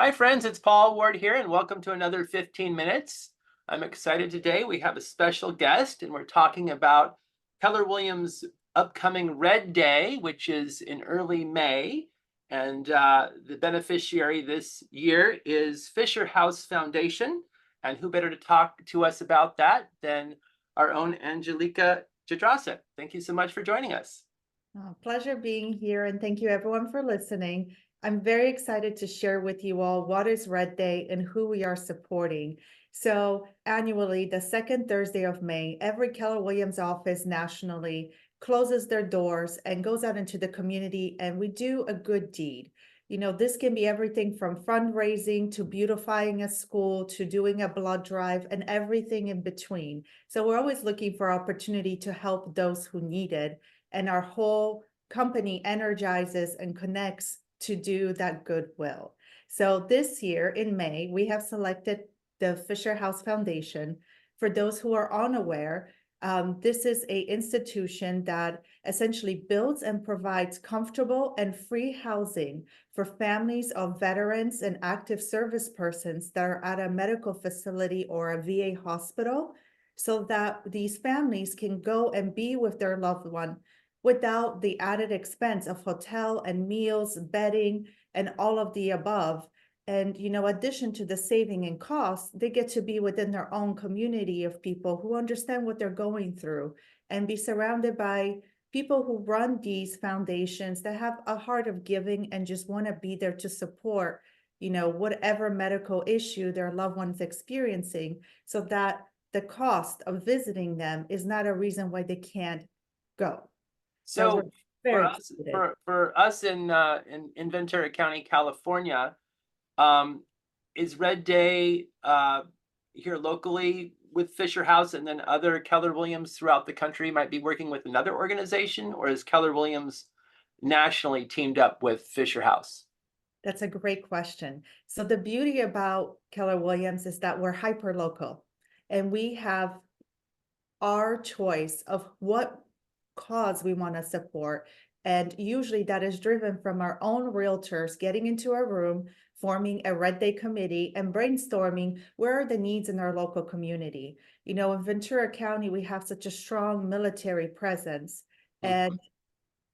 Hi, friends. It's Paul Ward here, and welcome to another 15 minutes. I'm excited today. We have a special guest, and we're talking about Keller Williams' upcoming Red Day, which is in early May. And the beneficiary this year is Fisher House Foundation. And who better to talk to us about that than our own Angelika Jedrasik? Thank you so much for joining us. Pleasure being here, and thank you everyone for listening. I'm very excited to share with you all what is Red Day and who we are supporting. So annually, the second Thursday of May, every Keller Williams office nationally closes their doors and goes out into the community, and we do a good deed. This can be everything from fundraising to beautifying a school to doing a blood drive and everything in between. So we're always looking for opportunity to help those who need it. And our whole company energizes and connects to do that goodwill. So this year in May, we have selected the Fisher House Foundation. For those who are unaware, this is an institution that essentially builds and provides comfortable and free housing for families of veterans and active service persons that are at a medical facility or a VA hospital, so that these families can go and be with their loved one without the added expense of hotel and meals, bedding, and all of the above. And, addition to the saving and costs, they get to be within their own community of people who understand what they're going through and be surrounded by people who run these foundations that have a heart of giving and just want to be there to support, whatever medical issue their loved one's experiencing, so that the cost of visiting them is not a reason why they can't go. So we're So for very us, excited. for us in Ventura County, California, um, is Red Day here locally with Fisher House, and then other Keller Williams throughout the country might be working with another organization, or is Keller Williams nationally teamed up with Fisher House? That's a great question. So the beauty about Keller Williams is that we're hyper local, and we have our choice of what cause we want to support. And usually that is driven from our own realtors getting into a room, forming a Red Day committee, and brainstorming where are the needs in our local community. In Ventura County, we have such a strong military presence. Mhm. And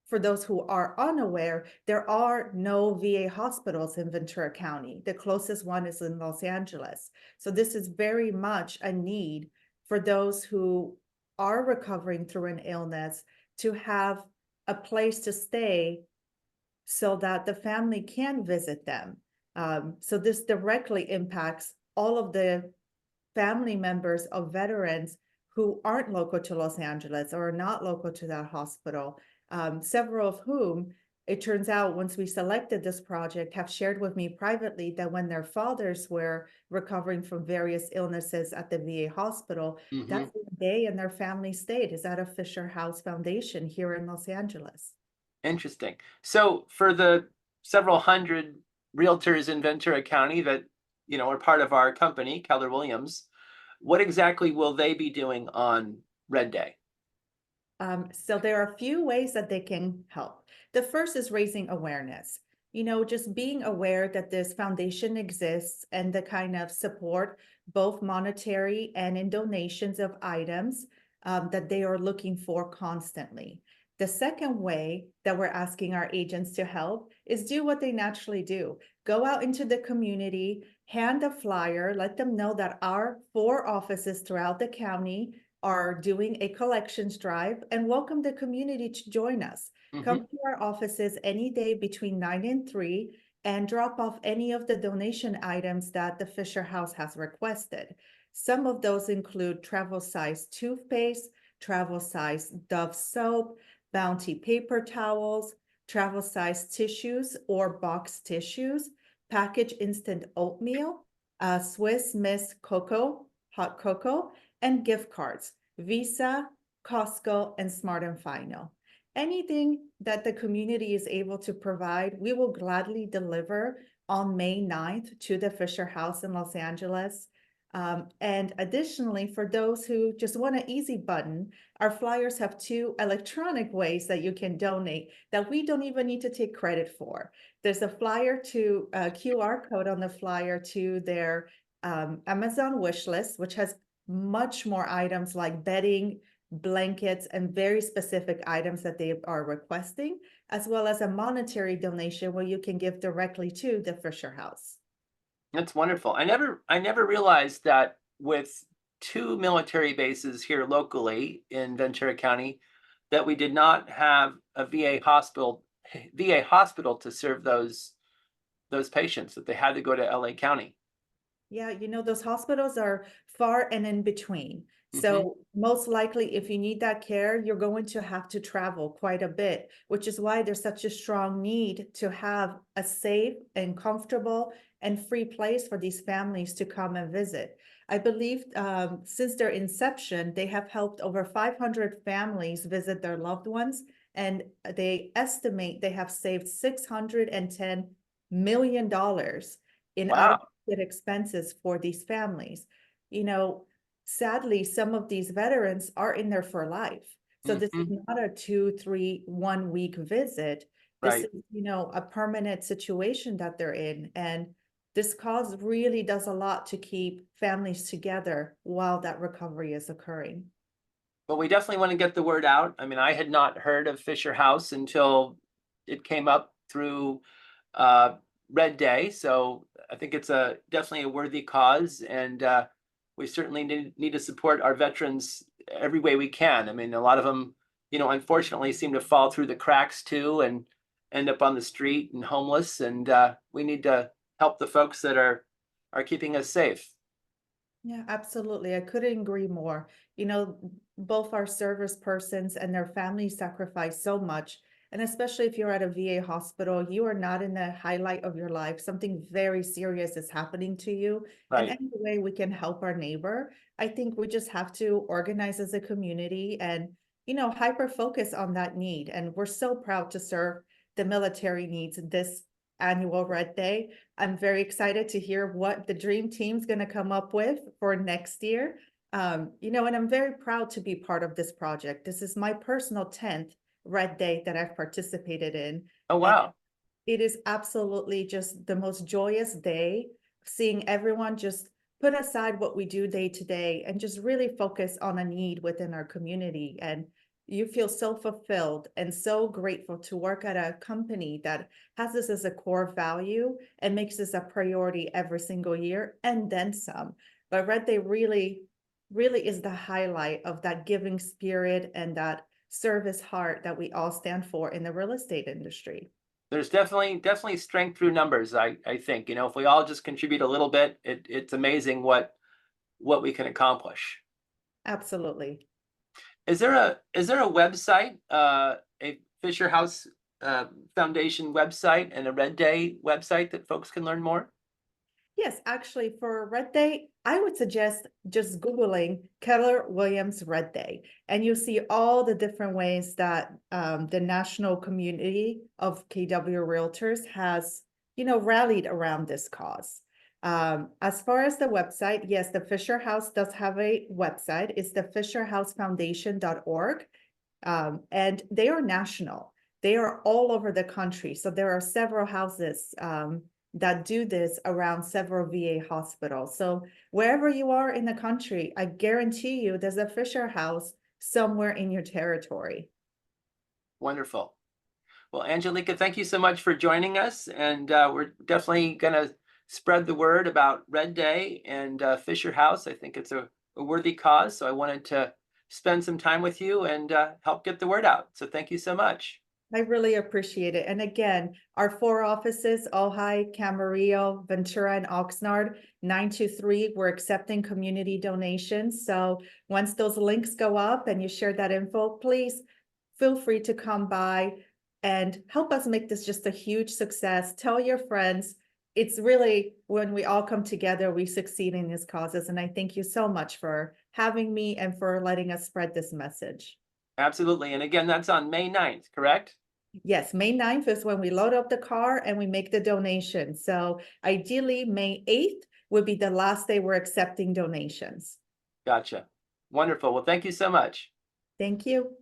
for those who are unaware, there are no VA hospitals in Ventura County. The closest one is in Los Angeles. So this is very much a need for those who are recovering through an illness to have a place to stay so that the family can visit them. So this directly impacts all of the family members of veterans who aren't local to Los Angeles or are not local to that hospital, several of whom, it turns out, once we selected this project, have shared with me privately that when their fathers were recovering from various illnesses at the VA hospital, Mhm. that's where they and their family stayed, is at a Fisher House Foundation here in Los Angeles. Interesting. So for the several hundred realtors in Ventura County that, are part of our company, Keller Williams, what exactly will they be doing on Red Day? So there are a few ways that they can help. The first is raising awareness. Just being aware that this foundation exists and the kind of support, both monetary and in donations of items, that they are looking for constantly. The second way that we're asking our agents to help is do what they naturally do. Go out into the community, hand a flyer, let them know that our 4 offices throughout the county are doing a collections drive, and welcome the community to join us. Come Mhm. to our offices any day between 9 and 3 and drop off any of the donation items that the Fisher House has requested. Some of those include travel size toothpaste, travel size Dove soap, Bounty paper towels, travel size tissues or box tissues, package instant oatmeal, Swiss Miss cocoa, hot cocoa, and gift cards, Visa, Costco, and Smart and Final. Anything that the community is able to provide, we will gladly deliver on May 9th to the Fisher House in Los Angeles. And additionally, for those who just want an easy button, our flyers have 2 electronic ways that you can donate that we don't even need to take credit for. There's a flyer to a QR code on the flyer to their Amazon wish list, which has much more items like bedding, blankets, and very specific items that they are requesting, as well as a monetary donation where you can give directly to the Fisher House. That's wonderful. I never realized that with 2 military bases here locally in Ventura County, that we did not have a VA hospital to serve those patients, that they had to go to LA County. Yeah, those hospitals are far and in between. Hmm. So most likely, if you need that care, you're going to have to travel quite a bit, which is why there's such a strong need to have a safe and comfortable and free place for these families to come and visit. I believe since their inception, they have helped over 500 families visit their loved ones, and they estimate they have saved $610 million in Wow. expenses for these families. You know, Sadly, some of these veterans are in there for life. So this is Hmm. not a 2, 3, 1 week visit. This Right. is, a permanent situation that they're in. And this cause really does a lot to keep families together while that recovery is occurring. But we definitely want to get the word out. I mean, I had not heard of Fisher House until it came up through uh, Red Day. So I think it's definitely a worthy cause, and we certainly need to support our veterans every way we can. I mean, a lot of them, unfortunately, seem to fall through the cracks too, and end up on the street and homeless. And we need to help the folks that are keeping us safe. Yeah, absolutely. I couldn't agree more. You know, both our service persons and their families sacrifice so much. And especially if you're at a VA hospital, you are not in the highlight of your life. Something very serious is happening to you. And Right. any way we can help our neighbor, I think we just have to organize as a community and, hyper focus on that need. And we're so proud to serve the military needs this annual Red Day. I'm very excited to hear what the dream team's going to come up with for next year. And I'm very proud to be part of this project. This is my personal 10th Red Day that I've participated in. Oh, And wow. it is absolutely just the most joyous day, seeing everyone just put aside what we do day to day and just really focus on a need within our community. And you feel so fulfilled and so grateful to work at a company that has this as a core value and makes this a priority every single year and then some. But Red Day really is the highlight of that giving spirit and that service heart that we all stand for in the real estate industry. There's definitely strength through numbers. I think, if we all just contribute a little bit, it's amazing what we can accomplish. Absolutely. Is there a website, a Fisher House Foundation website, and a Red Day website that folks can learn more? Yes, actually, for Red Day, I would suggest just Googling Keller Williams Red Day, and you'll see all the different ways that the national community of KW Realtors has, rallied around this cause. As far as the website, yes, the Fisher House does have a website. It's the fisherhousefoundation.org, and they are national. They are all over the country. So there are several houses that do this around several VA hospitals. So wherever you are in the country, I guarantee you there's a Fisher House somewhere in your territory. Wonderful. Well, Angelika, thank you so much for joining us, and we're definitely going to spread the word about Red Day and Fisher House. I think it's a worthy cause, so I wanted to spend some time with you and help get the word out. So thank you so much. I really appreciate it. And again, our 4 offices, Ojai, Camarillo, Ventura, and Oxnard, 923, we're accepting community donations. So once those links go up and you share that info, please feel free to come by and help us make this just a huge success. Tell your friends. It's really when we all come together, we succeed in these causes. And I thank you so much for having me and for letting us spread this message. Absolutely. And again, that's on May 9th, correct? Yes, May 9th is when we load up the car and we make the donation. So ideally, May 8th would be the last day we're accepting donations. Gotcha. Wonderful. Well, thank you so much. Thank you.